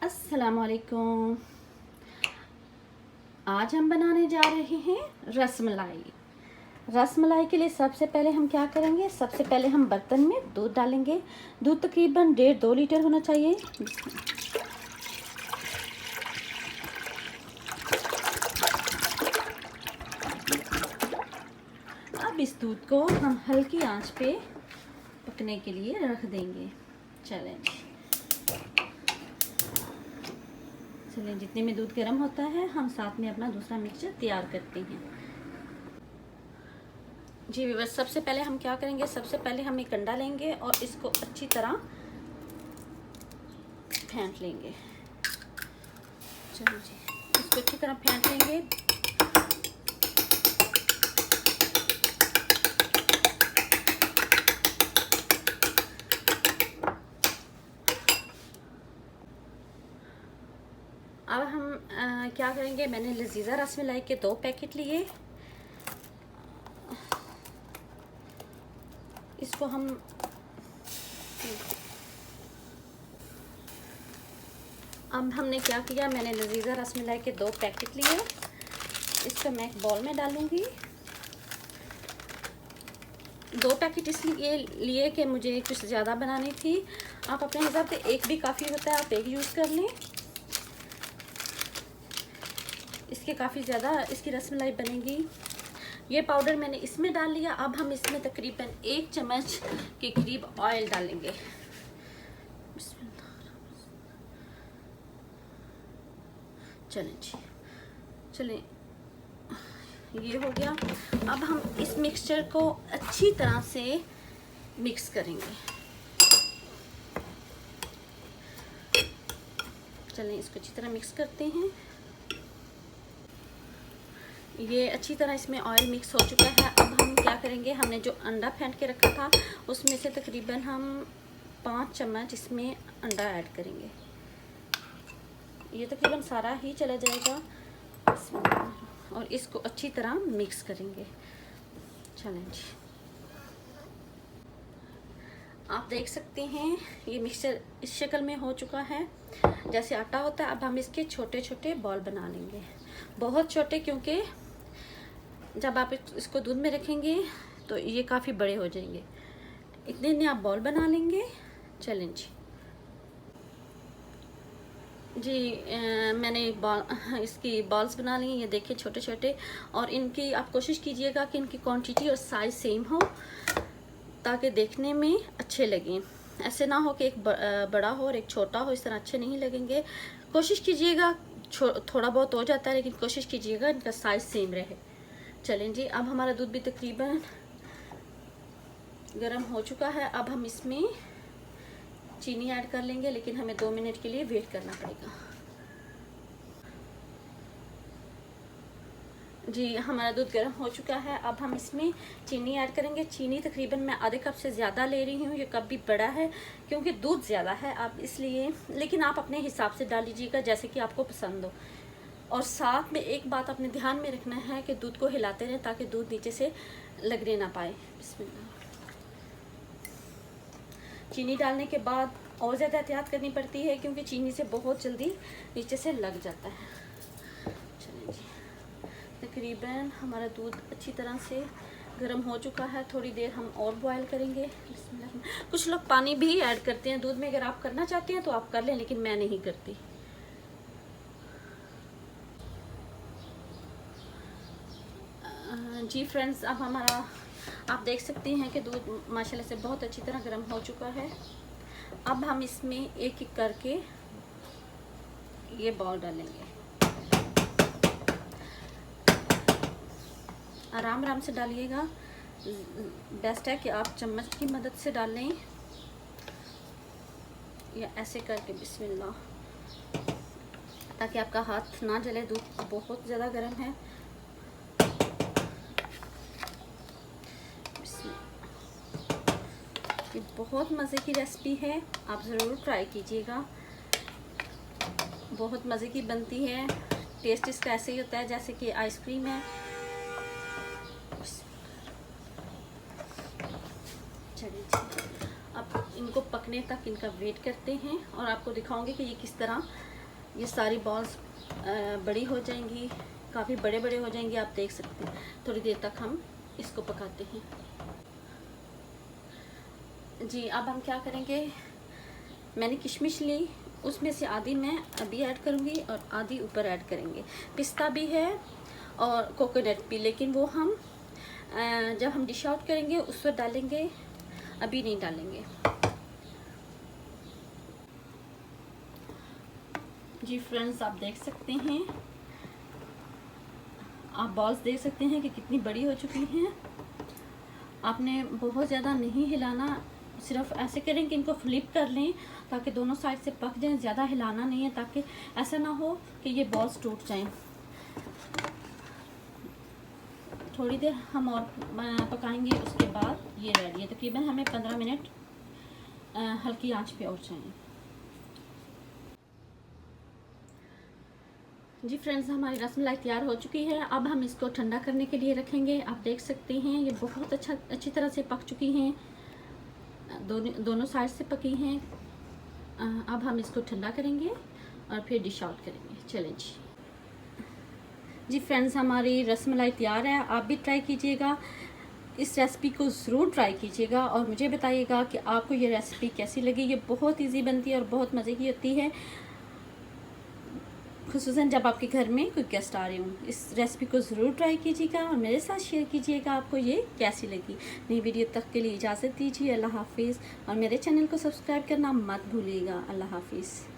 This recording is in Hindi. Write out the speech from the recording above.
अस्सलामुअलैकुम। आज हम बनाने जा रहे हैं रसमलाई। रसमलाई के लिए सबसे पहले हम क्या करेंगे, सबसे पहले हम बर्तन में दूध डालेंगे। दूध तकरीबन 1.5-2 लीटर होना चाहिए। अब इस दूध को हम हल्की आंच पे पकने के लिए रख देंगे। चलें जितने में दूध गर्म होता है हम साथ में अपना दूसरा मिक्सचर तैयार करते हैं। जी व्यूअर्स, सबसे पहले हम क्या करेंगे, सबसे पहले हम एक अंडा लेंगे और इसको अच्छी तरह फेंट लेंगे। चलो जी, इसको अच्छी तरह फेंट लेंगे। अब हम क्या करेंगे, मैंने लजीजा रसमलाई के 2 पैकेट लिए। इसको हम अब हमने क्या किया, मैंने लजीजा रसमलाई के 2 पैकेट लिए। इसको मैं एक बॉल में डालूंगी। 2 पैकेट इसलिए लिए कि मुझे कुछ ज़्यादा बनानी थी। आप अपने हिसाब से एक भी काफ़ी होता है, आप एक यूज़ कर लें। इसके काफ़ी ज़्यादा इसकी रसमलाई बनेगी। ये पाउडर मैंने इसमें डाल लिया। अब हम इसमें तकरीबन 1 चम्मच के करीब ऑयल डालेंगे। चलें जी, चलें, ये हो गया। अब हम इस मिक्सचर को अच्छी तरह से मिक्स करेंगे। चलें, इसको अच्छी तरह मिक्स करते हैं। ये अच्छी तरह इसमें ऑयल मिक्स हो चुका है। अब हम क्या करेंगे, हमने जो अंडा फेंट के रखा था उसमें से तकरीबन हम 5 चम्मच इसमें अंडा ऐड करेंगे। ये तकरीबन सारा ही चला जाएगा और इसको अच्छी तरह मिक्स करेंगे। चलें जी, आप देख सकते हैं ये मिक्सचर इस शक्ल में हो चुका है जैसे आटा होता है। अब हम इसके छोटे छोटे बॉल बना लेंगे, बहुत छोटे, क्योंकि जब आप इसको दूध में रखेंगे तो ये काफ़ी बड़े हो जाएंगे। इतने आप बॉल बना लेंगे। चलें जी, मैंने इसकी बॉल्स बना ली। ये देखिए छोटे छोटे, और इनकी आप कोशिश कीजिएगा कि इनकी क्वांटिटी और साइज़ सेम हो ताकि देखने में अच्छे लगें। ऐसे ना हो कि एक बड़ा हो और एक छोटा हो, इस तरह अच्छे नहीं लगेंगे। कोशिश कीजिएगा, थोड़ा बहुत हो जाता है लेकिन कोशिश कीजिएगा इनका साइज़ सेम रहे। चलें जी, अब हमारा दूध भी तकरीबन गर्म हो चुका है। अब हम इसमें चीनी ऐड कर लेंगे, लेकिन हमें 2 मिनट के लिए वेट करना पड़ेगा। जी, हमारा दूध गर्म हो चुका है। अब हम इसमें चीनी ऐड करेंगे। चीनी तकरीबन मैं आधे कप से ज़्यादा ले रही हूँ। ये कप भी बड़ा है क्योंकि दूध ज़्यादा है, आप इसलिए, लेकिन आप अपने हिसाब से डाल लीजिएगा जैसे कि आपको पसंद हो। और साथ में एक बात अपने ध्यान में रखना है कि दूध को हिलाते रहें ताकि दूध नीचे से लगने ना पाए। बिस्मिल्लाह। चीनी डालने के बाद और ज़्यादा एहतियात करनी पड़ती है क्योंकि चीनी से बहुत जल्दी नीचे से लग जाता है। चलें जी, तकरीबन हमारा दूध अच्छी तरह से गर्म हो चुका है। थोड़ी देर हम और बॉयल करेंगे। कुछ लोग पानी भी ऐड करते हैं दूध में, अगर आप करना चाहते हैं तो आप कर लें, लेकिन मैं नहीं करती। जी फ्रेंड्स, अब हमारा आप देख सकते हैं कि दूध माशाल्लाह से बहुत अच्छी तरह गर्म हो चुका है। अब हम इसमें एक एक करके ये बॉल डालेंगे। आराम आराम से डालिएगा। बेस्ट है कि आप चम्मच की मदद से डालें या ऐसे करके, बिस्मिल्लाह, ताकि आपका हाथ ना जले। दूध बहुत ज़्यादा गर्म है। ये बहुत मज़े की रेसिपी है, आप ज़रूर ट्राई कीजिएगा। बहुत मज़े की बनती है। टेस्ट इसका ऐसे ही होता है जैसे कि आइसक्रीम है। चलिए, अब इनको पकने तक इनका वेट करते हैं और आपको दिखाऊंगी कि ये किस तरह ये सारी बॉल्स बड़ी हो जाएंगी, काफ़ी बड़े बड़े हो जाएंगे, आप देख सकते हैं। थोड़ी देर तक हम इसको पकाते हैं। जी अब हम क्या करेंगे, मैंने किशमिश ली, उसमें से आधी मैं अभी ऐड करूँगी और आधी ऊपर ऐड करेंगे। पिस्ता भी है और कोकोनट भी, लेकिन वो हम जब हम डिश आउट करेंगे उस वक्त डालेंगे, अभी नहीं डालेंगे। जी फ्रेंड्स, आप देख सकते हैं, आप बॉल्स देख सकते हैं कि कितनी बड़ी हो चुकी हैं। आपने बहुत ज़्यादा नहीं हिलाना, सिर्फ ऐसे करें कि इनको फ्लिप कर लें ताकि दोनों साइड से पक जाएं। ज़्यादा हिलाना नहीं है ताकि ऐसा ना हो कि ये बॉल्स टूट जाएं। थोड़ी देर हम और पकाएंगे, उसके बाद ये रेडी है। तकरीबन हमें 15 मिनट हल्की आंच पे और चाहिए। जी फ्रेंड्स, हमारी रसमलाई तैयार हो चुकी है। अब हम इसको ठंडा करने के लिए रखेंगे। आप देख सकते हैं ये बहुत अच्छी तरह से पक चुकी हैं, दोनों साइड से पकी हैं। अब हम इसको ठंडा करेंगे और फिर डिश आउट करेंगे। चलें जी फ्रेंड्स, हमारी रसमलाई तैयार है। आप भी ट्राई कीजिएगा, इस रेसिपी को ज़रूर ट्राई कीजिएगा और मुझे बताइएगा कि आपको ये रेसिपी कैसी लगी। ये बहुत इजी बनती है और बहुत मज़े की होती है, खुसूसन जब आपके घर में कोई गेस्ट आ रहे हों। इस रेसिपी को ज़रूर ट्राई कीजिएगा और मेरे साथ शेयर कीजिएगा आपको ये कैसी लगी। नई वीडियो तक के लिए इजाज़त दीजिए। अल्लाह हाफिज़ और मेरे चैनल को सब्सक्राइब करना मत भूलिएगा। अल्लाह हाफिज़।